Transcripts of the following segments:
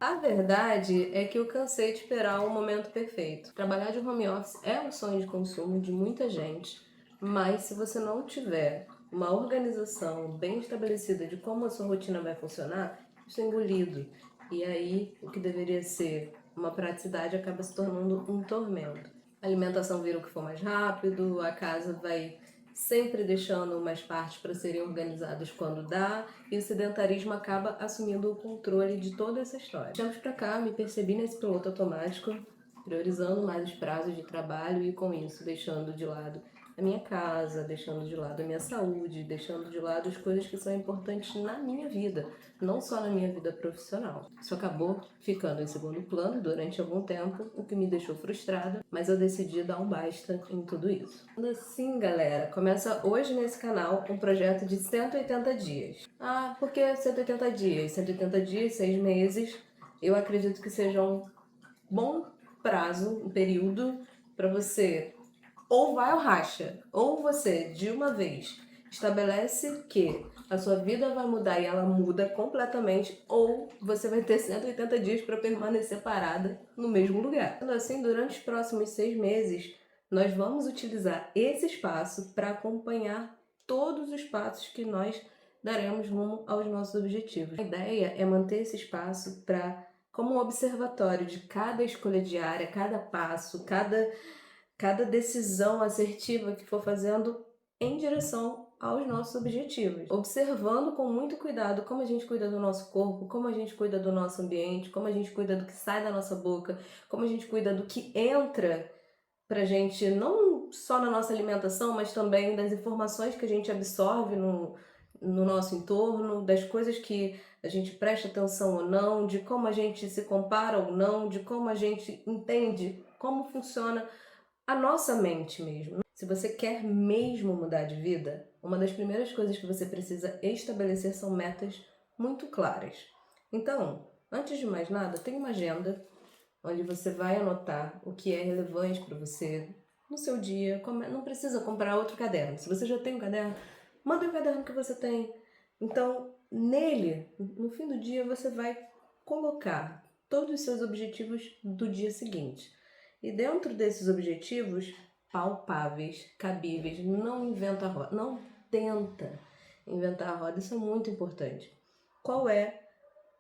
A verdade é que eu cansei de esperar o momento perfeito. Trabalhar de home office é um sonho de consumo de muita gente, mas se você não tiver uma organização bem estabelecida de como a sua rotina vai funcionar, isso é engolido. E aí, o que deveria ser uma praticidade acaba se tornando um tormento. A alimentação vira o que for mais rápido, a casa vai sempre deixando umas partes para serem organizadas quando dá, e o sedentarismo acaba assumindo o controle de toda essa história. De tempos pra cá, me percebi nesse piloto automático, priorizando mais os prazos de trabalho e com isso deixando de lado a minha casa, deixando de lado a minha saúde, deixando de lado as coisas que são importantes na minha vida, não só na minha vida profissional. Isso acabou ficando em segundo plano durante algum tempo, o que me deixou frustrada, mas eu decidi dar um basta em tudo isso. Assim, galera, começa hoje nesse canal um projeto de 180 dias. Ah, por que 180 dias? 180 dias, 6 meses, eu acredito que seja um bom prazo, um período para você ou vai ou racha, ou você de uma vez estabelece que a sua vida vai mudar e ela muda completamente, ou você vai ter 180 dias para permanecer parada no mesmo lugar. Sendo assim, durante os próximos 6 meses, nós vamos utilizar esse espaço para acompanhar todos os passos que nós daremos rumo aos nossos objetivos. A ideia é manter esse espaço para como um observatório de cada escolha diária, cada passo, cada decisão assertiva que for fazendo em direção aos nossos objetivos. Observando com muito cuidado como a gente cuida do nosso corpo, como a gente cuida do nosso ambiente, como a gente cuida do que sai da nossa boca, como a gente cuida do que entra pra gente, não só na nossa alimentação, mas também das informações que a gente absorve no nosso entorno, das coisas que a gente presta atenção ou não, de como a gente se compara ou não, de como a gente entende como funciona a nossa mente mesmo. Se você quer mesmo mudar de vida, uma das primeiras coisas que você precisa estabelecer são metas muito claras. Então, antes de mais nada, tem uma agenda onde você vai anotar o que é relevante para você no seu dia. Não precisa comprar outro caderno. Se você já tem um caderno, manda o caderno que você tem. Então, nele, no fim do dia, você vai colocar todos os seus objetivos do dia seguinte. E dentro desses objetivos, palpáveis, cabíveis, não inventa a roda, não tenta inventar a roda, isso é muito importante. Qual é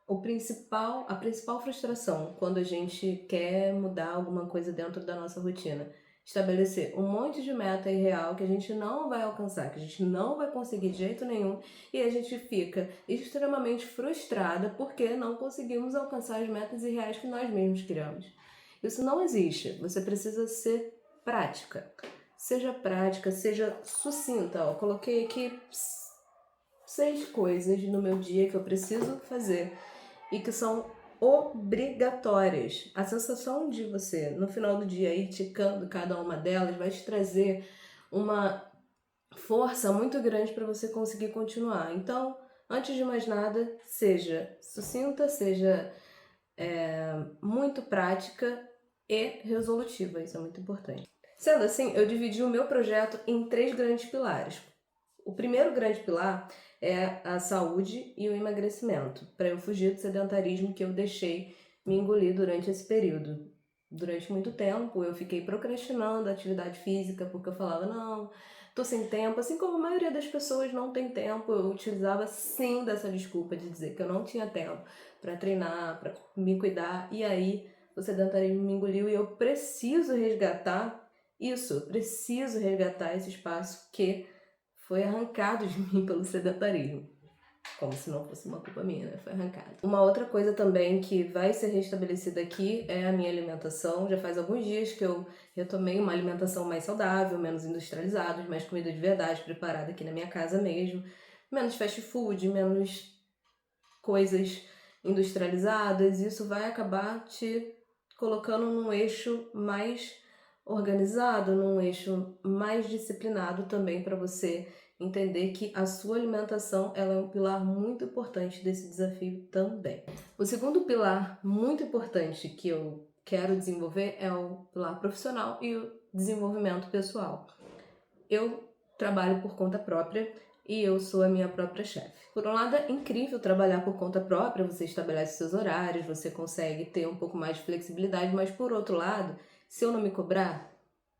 a principal frustração quando a gente quer mudar alguma coisa dentro da nossa rotina? Estabelecer um monte de meta irreal que a gente não vai alcançar, que a gente não vai conseguir de jeito nenhum, e a gente fica extremamente frustrada porque não conseguimos alcançar as metas irreais que nós mesmos criamos. Isso não existe. Você precisa ser prática. Seja prática, seja sucinta. Ó, coloquei aqui 6 coisas no meu dia que eu preciso fazer e que são obrigatórias. A sensação de você, no final do dia, ir ticando cada uma delas vai te trazer uma força muito grande para você conseguir continuar. Então, antes de mais nada, seja sucinta, seja muito prática e resolutiva. Isso é muito importante. Sendo assim, eu dividi o meu projeto em 3 grandes pilares. O primeiro grande pilar é a saúde e o emagrecimento, para eu fugir do sedentarismo que eu deixei me engolir durante esse período. Durante muito tempo eu fiquei procrastinando a atividade física porque eu falava, não, tô sem tempo, assim como a maioria das pessoas não tem tempo, eu utilizava sim dessa desculpa de dizer que eu não tinha tempo para treinar, para me cuidar, e aí o sedentarismo me engoliu e eu preciso resgatar isso, eu preciso resgatar esse espaço que foi arrancado de mim pelo sedentarismo. Como se não fosse uma culpa minha, né? Foi arrancado. Uma outra coisa também que vai ser restabelecida aqui é a minha alimentação. Já faz alguns dias que eu retomei uma alimentação mais saudável, menos industrializada, mais comida de verdade, preparada aqui na minha casa mesmo. Menos fast food, menos coisas industrializadas. Isso vai acabar te colocando num eixo mais organizado, num eixo mais disciplinado também para você entender que a sua alimentação ela é um pilar muito importante desse desafio também. O segundo pilar muito importante que eu quero desenvolver é o pilar profissional e o desenvolvimento pessoal. Eu trabalho por conta própria e eu sou a minha própria chefe. Por um lado, é incrível trabalhar por conta própria, você estabelece seus horários, você consegue ter um pouco mais de flexibilidade, mas por outro lado, se eu não me cobrar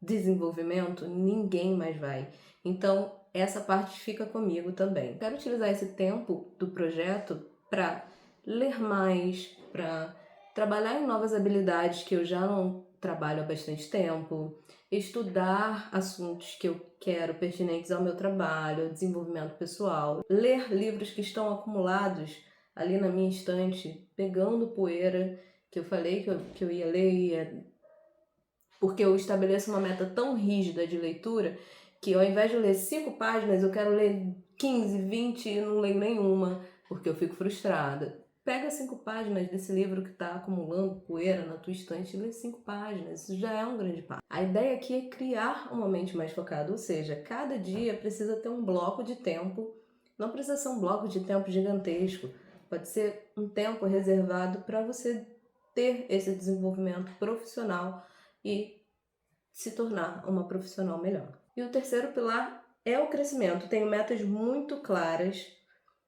desenvolvimento, ninguém mais vai. Então, essa parte fica comigo também. Quero utilizar esse tempo do projeto para ler mais, para trabalhar em novas habilidades que eu já não trabalho há bastante tempo, estudar assuntos que eu quero pertinentes ao meu trabalho, ao desenvolvimento pessoal, ler livros que estão acumulados ali na minha estante, pegando poeira, que eu falei que eu ia ler, porque eu estabeleço uma meta tão rígida de leitura que ao invés de ler 5 páginas, eu quero ler 15, 20 e não leio nenhuma, porque eu fico frustrada. Pega 5 páginas desse livro que está acumulando poeira na tua estante e lê 5 páginas. Isso já é um grande passo. A ideia aqui é criar uma mente mais focada, ou seja, cada dia precisa ter um bloco de tempo. Não precisa ser um bloco de tempo gigantesco. Pode ser um tempo reservado para você ter esse desenvolvimento profissional e se tornar uma profissional melhor. E o terceiro pilar é o crescimento. Tenho metas muito claras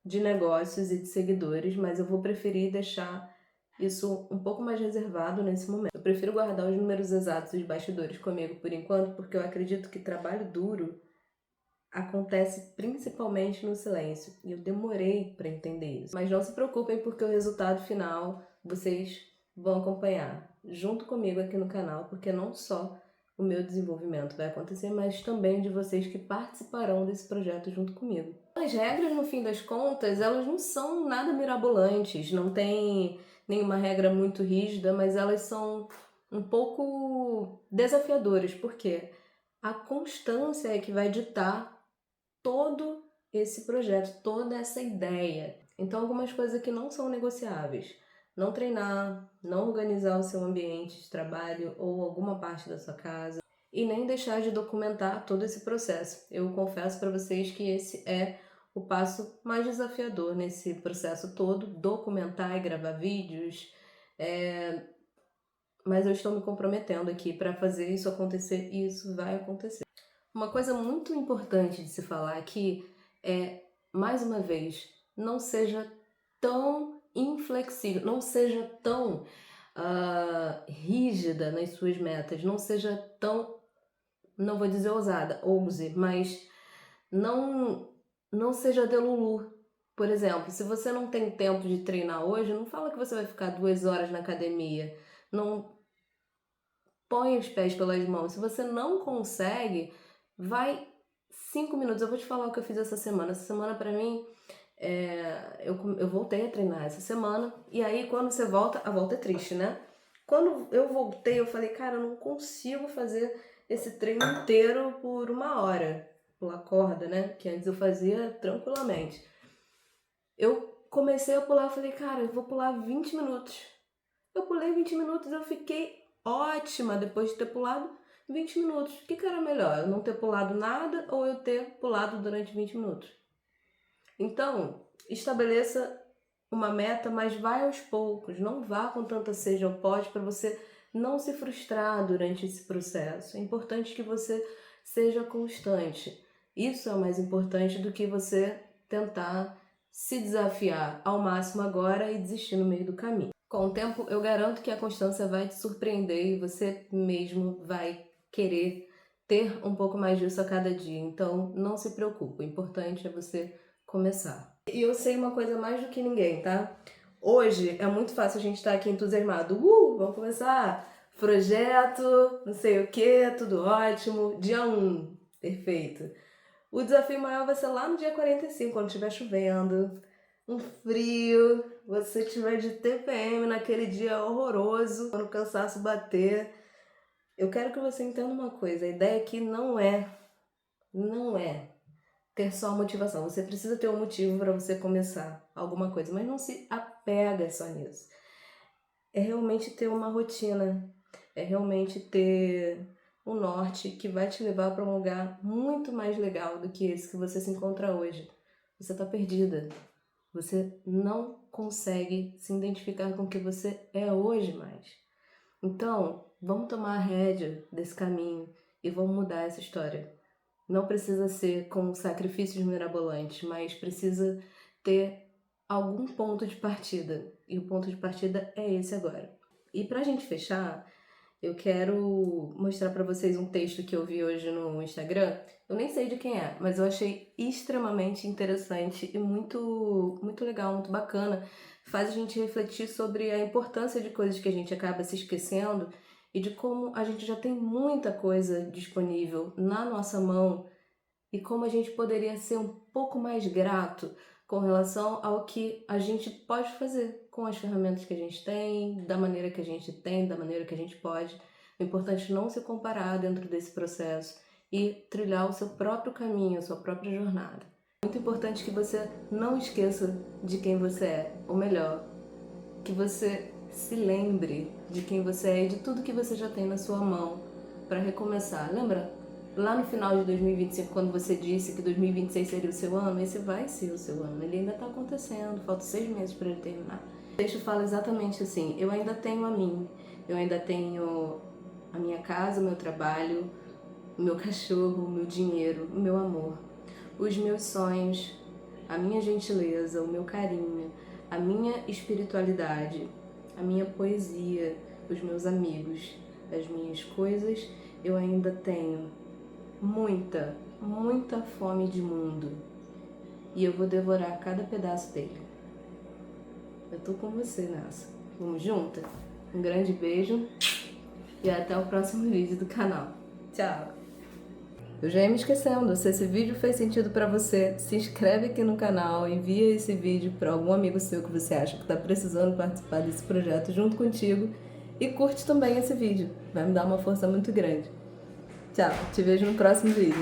de negócios e de seguidores, mas eu vou preferir deixar isso um pouco mais reservado nesse momento. Eu prefiro guardar os números exatos dos bastidores comigo por enquanto, porque eu acredito que trabalho duro acontece principalmente no silêncio, e eu demorei para entender isso. Mas não se preocupem, porque o resultado final vocês vão acompanhar junto comigo aqui no canal, porque não só o meu desenvolvimento vai acontecer, mas também de vocês que participarão desse projeto junto comigo. As regras, no fim das contas, elas não são nada mirabolantes, não tem nenhuma regra muito rígida, mas elas são um pouco desafiadoras, porque a constância é que vai ditar todo esse projeto, toda essa ideia. Então, algumas coisas que não são negociáveis. Não treinar, não organizar o seu ambiente de trabalho ou alguma parte da sua casa e nem deixar de documentar todo esse processo. Eu confesso para vocês que esse é o passo mais desafiador nesse processo todo, documentar e gravar vídeos, mas eu estou me comprometendo aqui para fazer isso acontecer e isso vai acontecer. Uma coisa muito importante de se falar aqui é, mais uma vez, não seja tão inflexível, não seja tão rígida nas suas metas, não seja tão, não vou dizer ousada, ouse, mas não seja delulu. Por exemplo, se você não tem tempo de treinar hoje, não fala que você vai ficar 2 horas na academia. Não põe os pés pelas mãos. Se você não consegue, vai 5 minutos. Eu vou te falar o que eu fiz essa semana. Essa semana, pra mim, eu voltei a treinar essa semana. E aí, quando você volta, a volta é triste, né? Quando eu voltei, eu falei, cara, eu não consigo fazer esse treino inteiro por 1 hora. Pular corda, né? Que antes eu fazia tranquilamente. Eu comecei a pular, eu falei, cara, eu vou pular 20 minutos. Eu pulei 20 minutos, eu fiquei ótima depois de ter pulado 20 minutos. O que era melhor? Eu não ter pulado nada ou eu ter pulado durante 20 minutos? Então, estabeleça uma meta, mas vai aos poucos. Não vá com tanta sede ao pote para você não se frustrar durante esse processo. É importante que você seja constante. Isso é o mais importante do que você tentar se desafiar ao máximo agora e desistir no meio do caminho. Com o tempo, eu garanto que a constância vai te surpreender e você mesmo vai querer ter um pouco mais disso a cada dia. Então, não se preocupe. O importante é você começar. E eu sei uma coisa mais do que ninguém, tá? Hoje é muito fácil a gente estar aqui entusiasmado. Vamos começar! Projeto, não sei o que, tudo ótimo. Dia 1, perfeito. O desafio maior vai ser lá no dia 45, quando estiver chovendo, um frio, você tiver de TPM naquele dia horroroso, quando o cansaço bater. Eu quero que você entenda uma coisa, a ideia aqui não é ter só motivação. Você precisa ter um motivo para você começar alguma coisa, mas não se apega só nisso. É realmente ter uma rotina, é realmente ter um norte que vai te levar para um lugar muito mais legal do que esse que você se encontra hoje. Você está perdida. Você não consegue se identificar com o que você é hoje mais. Então, vamos tomar a rédea desse caminho e vamos mudar essa história. Não precisa ser com sacrifícios mirabolantes, mas precisa ter algum ponto de partida. E o ponto de partida é esse agora. E pra gente fechar, eu quero mostrar pra vocês um texto que eu vi hoje no Instagram. Eu nem sei de quem é, mas eu achei extremamente interessante e muito legal, muito bacana. Faz a gente refletir sobre a importância de coisas que a gente acaba se esquecendo e de como a gente já tem muita coisa disponível na nossa mão e como a gente poderia ser um pouco mais grato com relação ao que a gente pode fazer com as ferramentas que a gente tem, da maneira que a gente tem, da maneira que a gente pode. O importante é não se comparar dentro desse processo e trilhar o seu próprio caminho, a sua própria jornada. Muito importante que você não esqueça de quem você é, ou melhor, que você se lembre de quem você é e de tudo que você já tem na sua mão para recomeçar. Lembra? Lá no final de 2025, quando você disse que 2026 seria o seu ano, esse vai ser o seu ano. Ele ainda está acontecendo, faltam 6 meses para ele terminar. O texto fala exatamente assim: eu ainda tenho a mim, eu ainda tenho a minha casa, o meu trabalho, o meu cachorro, o meu dinheiro, o meu amor, os meus sonhos, a minha gentileza, o meu carinho, a minha espiritualidade, a minha poesia, os meus amigos, as minhas coisas. Eu ainda tenho muita fome de mundo e eu vou devorar cada pedaço dele. Eu tô com você nessa. Vamos juntas? Um grande beijo e até o próximo vídeo do canal. Tchau! Eu já ia me esquecendo, se esse vídeo fez sentido pra você, se inscreve aqui no canal, envia esse vídeo pra algum amigo seu que você acha que tá precisando participar desse projeto junto contigo e curte também esse vídeo, vai me dar uma força muito grande. Tchau, te vejo no próximo vídeo.